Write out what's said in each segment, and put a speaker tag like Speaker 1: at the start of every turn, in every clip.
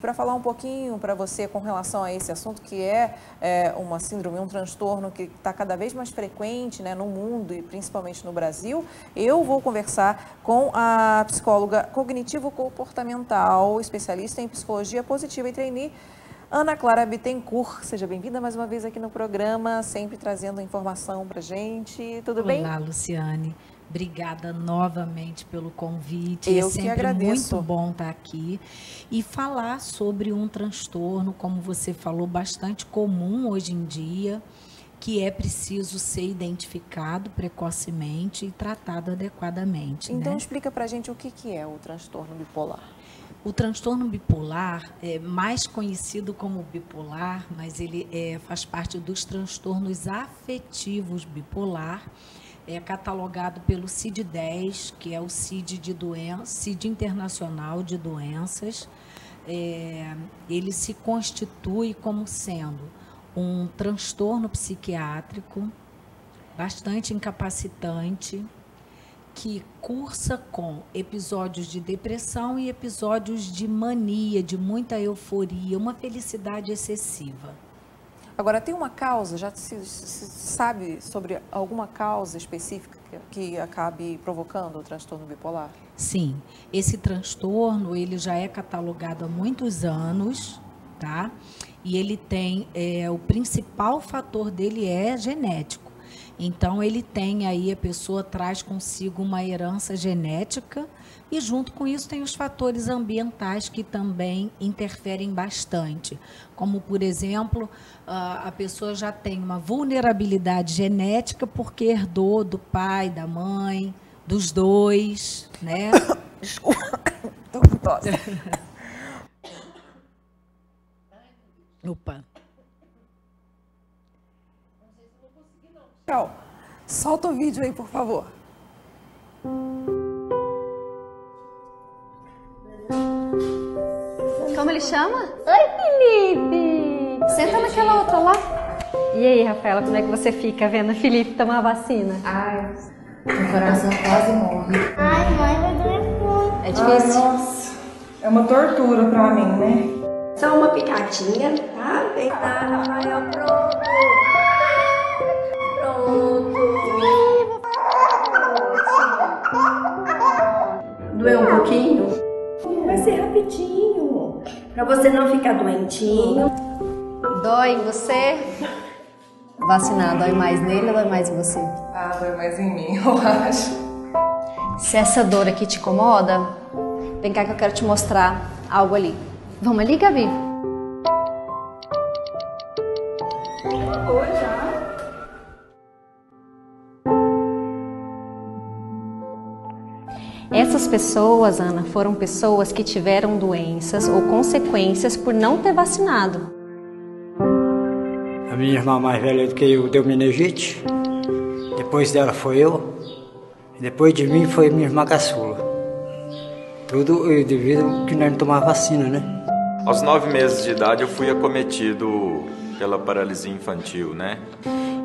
Speaker 1: para falar um pouquinho para você com relação a esse assunto, que é uma síndrome, um transtorno que está cada vez mais frequente, né, no mundo e principalmente no Brasil. Eu vou conversar com a psicóloga cognitivo-comportamental, especialista em psicologia positiva e trainee, Ana Clara Bittencourt. Seja bem-vinda mais uma vez aqui no programa, sempre trazendo informação para a gente. Tudo bem?
Speaker 2: Olá, Luciane. Obrigada novamente pelo convite.
Speaker 1: Eu
Speaker 2: é sempre
Speaker 1: que agradeço.
Speaker 2: muito bom estar aqui e falar sobre um transtorno, como você falou, bastante comum hoje em dia, que é preciso ser identificado precocemente e tratado adequadamente.
Speaker 1: Então, explica para a gente o que é o transtorno bipolar.
Speaker 2: O transtorno bipolar é mais conhecido como bipolar, mas ele faz parte dos transtornos afetivos bipolar. É catalogado pelo CID-10, que é o CID Internacional de Doenças. Ele se constitui como sendo um transtorno psiquiátrico bastante incapacitante, que cursa com episódios de depressão e episódios de mania, de muita euforia, uma felicidade excessiva.
Speaker 1: Agora, tem uma causa, já se sabe sobre alguma causa específica que acabe provocando o transtorno bipolar?
Speaker 2: Sim, esse transtorno ele já é catalogado há muitos anos, tá? E ele tem, o principal fator dele é genético. Então, ele tem aí, a pessoa traz consigo uma herança genética e junto com isso tem os fatores ambientais que também interferem bastante. Como, por exemplo, a pessoa já tem uma vulnerabilidade genética porque herdou do pai, da mãe, dos dois, né?
Speaker 1: Desculpa, tô com tosse.
Speaker 2: Opa.
Speaker 1: Tchau. Solta o vídeo aí, por favor.
Speaker 3: Como ele chama?
Speaker 4: Oi, Felipe!
Speaker 3: Senta naquela outra lá.
Speaker 4: E aí, Rafaela, como é que você fica vendo o Felipe tomar a vacina?
Speaker 3: Ai, meu coração quase morre.
Speaker 4: Ai, mãe, vai doer muito.
Speaker 3: É difícil?
Speaker 5: Ai, nossa, é uma tortura pra mim, né?
Speaker 6: Só uma picadinha, tá? Deitar, Rafael, pronto. Doeu um pouquinho? Vai ser rapidinho. Pra você não ficar doentinho.
Speaker 3: Dói em você? Vacinar dói mais nele ou dói mais em você?
Speaker 5: Ah, dói mais em mim, eu acho.
Speaker 3: Se essa dor aqui te incomoda, vem cá que eu quero te mostrar algo ali. Vamos ali, Gabi?
Speaker 4: Essas pessoas, Ana, foram pessoas que tiveram doenças ou consequências por não ter vacinado.
Speaker 7: A minha irmã mais velha do que eu deu meningite, depois dela foi eu, e depois de mim foi minha irmã caçula. Tudo devido que nós não tomávamos vacina, né?
Speaker 8: Aos 9 meses de idade eu fui acometido pela paralisia infantil, né?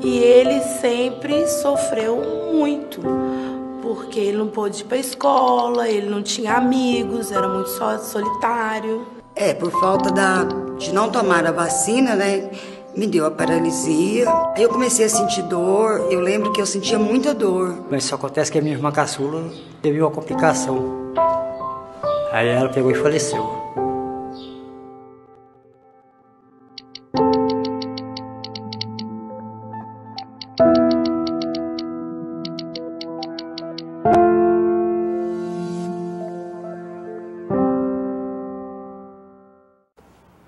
Speaker 6: E ele sempre sofreu muito, porque ele não pôde ir pra escola, ele não tinha amigos, era muito solitário.
Speaker 9: Por falta de não tomar a vacina, né? Me deu a paralisia. Aí eu comecei a sentir dor. Eu lembro que eu sentia muita dor.
Speaker 7: Mas só acontece que a minha irmã caçula teve uma complicação. Aí ela pegou e faleceu.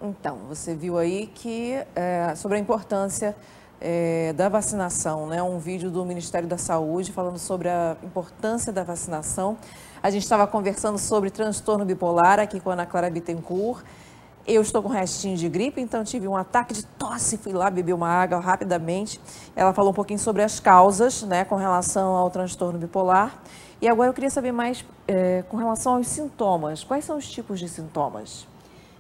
Speaker 1: Então, você viu aí que sobre a importância da vacinação, né? Um vídeo do Ministério da Saúde falando sobre a importância da vacinação. A gente estava conversando sobre transtorno bipolar aqui com a Ana Clara Bittencourt. Eu estou com restinho de gripe, então tive um ataque de tosse, fui lá beber uma água rapidamente. Ela falou um pouquinho sobre as causas, né, com relação ao transtorno bipolar. E agora eu queria saber mais com relação aos sintomas. Quais são os tipos de sintomas?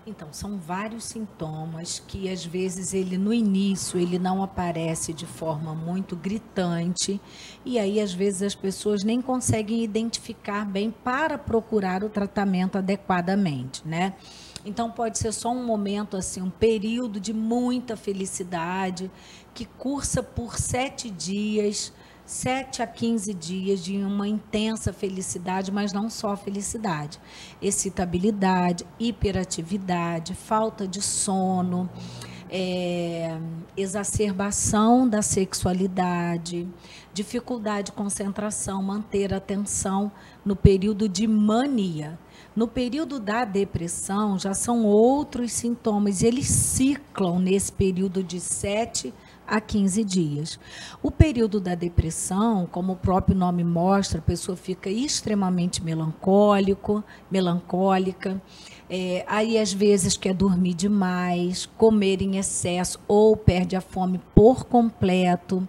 Speaker 2: Então, são vários sintomas que, às vezes, no início, ele não aparece de forma muito gritante e aí, às vezes, as pessoas nem conseguem identificar bem para procurar o tratamento adequadamente, né? Então, pode ser só um momento, assim, um período de muita felicidade, que cursa por 7 dias, 7 a 15 dias de uma intensa felicidade, mas não só felicidade. Excitabilidade, hiperatividade, falta de sono, exacerbação da sexualidade, dificuldade de concentração, manter a atenção no período de mania. No período da depressão, já são outros sintomas, eles ciclam nesse período de 7 a 15 dias. O período da depressão, como o próprio nome mostra, a pessoa fica extremamente melancólica, aí às vezes quer dormir demais, comer em excesso ou perde a fome por completo,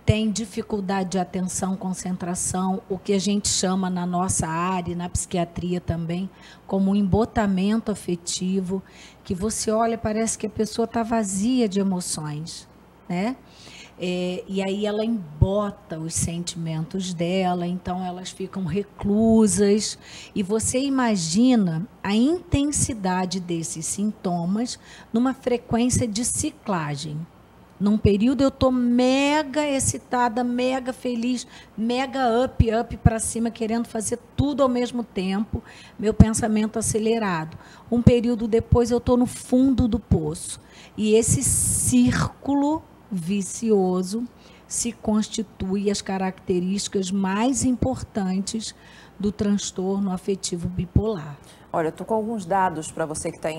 Speaker 2: tem dificuldade de atenção, concentração, o que a gente chama na nossa área, na psiquiatria também, como um embotamento afetivo, que você olha, parece que a pessoa está vazia de emoções, né? E aí ela embota os sentimentos dela, então elas ficam reclusas, e você imagina a intensidade desses sintomas numa frequência de ciclagem. Num período eu estou mega excitada, mega feliz, mega up para cima, querendo fazer tudo ao mesmo tempo, meu pensamento acelerado. Um período depois eu estou no fundo do poço. E esse círculo vicioso se constitui as características mais importantes do transtorno afetivo bipolar.
Speaker 1: Olha, estou com alguns dados para você que está aí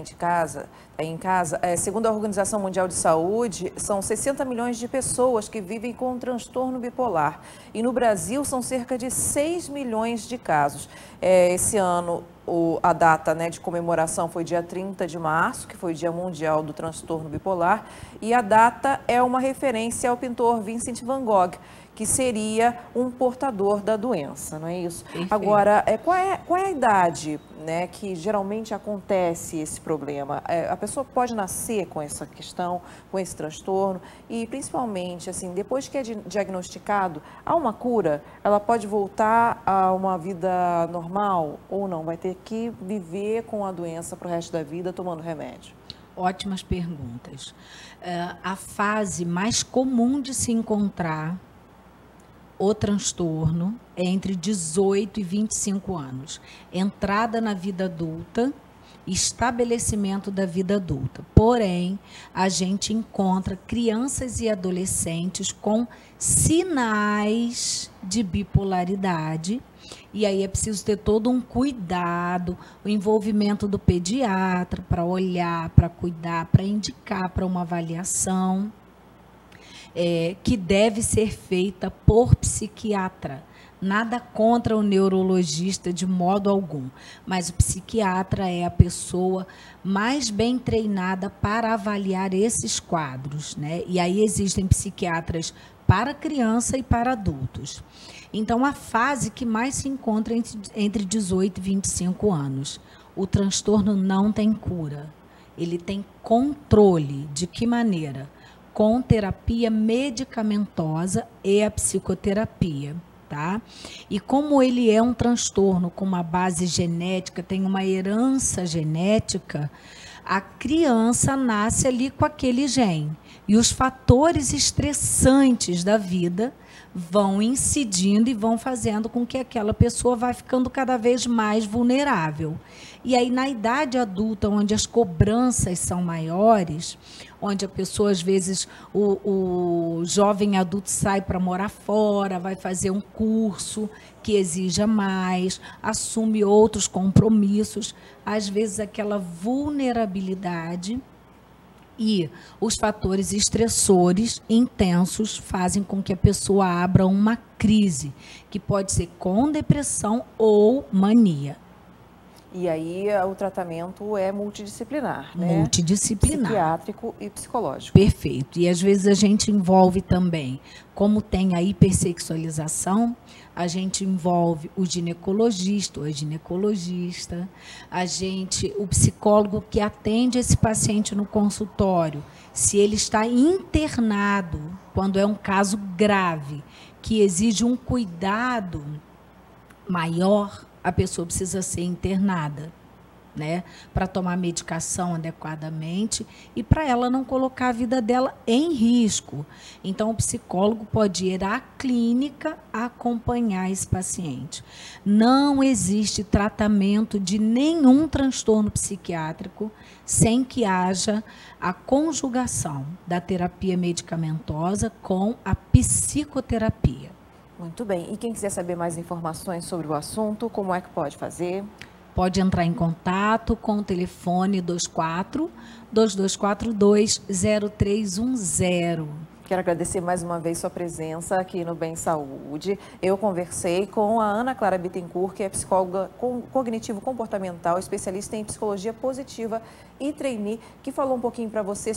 Speaker 1: em casa. Segundo a Organização Mundial de Saúde, são 60 milhões de pessoas que vivem com um transtorno bipolar. E no Brasil são cerca de 6 milhões de casos. Esse ano, a data, né, de comemoração foi dia 30 de março, que foi o Dia Mundial do Transtorno Bipolar. E a data é uma referência ao pintor Vincent van Gogh, que seria um portador da doença, não é isso? Perfeito. Agora, qual é a idade, né, que geralmente acontece esse problema? A pessoa pode nascer com essa questão, com esse transtorno, e principalmente, assim, depois que é diagnosticado, há uma cura? Ela pode voltar a uma vida normal ou não? Vai ter que viver com a doença para o resto da vida tomando remédio?
Speaker 2: Ótimas perguntas. A fase mais comum de se encontrar o transtorno é entre 18 e 25 anos. Entrada na vida adulta, estabelecimento da vida adulta. Porém, a gente encontra crianças e adolescentes com sinais de bipolaridade, e aí é preciso ter todo um cuidado, o envolvimento do pediatra para olhar, para cuidar, para indicar para uma avaliação. Que deve ser feita por psiquiatra. Nada contra o neurologista de modo algum, mas o psiquiatra é a pessoa mais bem treinada para avaliar esses quadros, né? E aí existem psiquiatras para criança e para adultos. Então, a fase que mais se encontra entre 18 e 25 anos. O transtorno não tem cura. Ele tem controle. De que maneira? Com terapia medicamentosa e a psicoterapia, tá? E como ele é um transtorno com uma base genética, tem uma herança genética, a criança nasce ali com aquele gene. E os fatores estressantes da vida vão incidindo e vão fazendo com que aquela pessoa vá ficando cada vez mais vulnerável. E aí, na idade adulta, onde as cobranças são maiores, onde a pessoa, às vezes, o jovem adulto sai para morar fora, vai fazer um curso que exija mais, assume outros compromissos, às vezes aquela vulnerabilidade e os fatores estressores intensos fazem com que a pessoa abra uma crise, que pode ser com depressão ou mania.
Speaker 1: E aí o tratamento é multidisciplinar, né?
Speaker 2: Multidisciplinar.
Speaker 1: Psiquiátrico e psicológico.
Speaker 2: Perfeito. E às vezes a gente envolve também, como tem a hipersexualização, a gente envolve o ginecologista ou a ginecologista, o psicólogo que atende esse paciente no consultório, se ele está internado, quando é um caso grave, que exige um cuidado maior, a pessoa precisa ser internada, né, para tomar medicação adequadamente e para ela não colocar a vida dela em risco. Então, o psicólogo pode ir à clínica acompanhar esse paciente. Não existe tratamento de nenhum transtorno psiquiátrico sem que haja a conjugação da terapia medicamentosa com a psicoterapia.
Speaker 1: Muito bem. E quem quiser saber mais informações sobre o assunto, como é que pode fazer?
Speaker 2: Pode entrar em contato com o telefone 24-2242-0310.
Speaker 1: Quero agradecer mais uma vez sua presença aqui no Bem Saúde. Eu conversei com a Ana Clara Bittencourt, que é psicóloga cognitivo-comportamental, especialista em psicologia positiva e trainee, que falou um pouquinho para você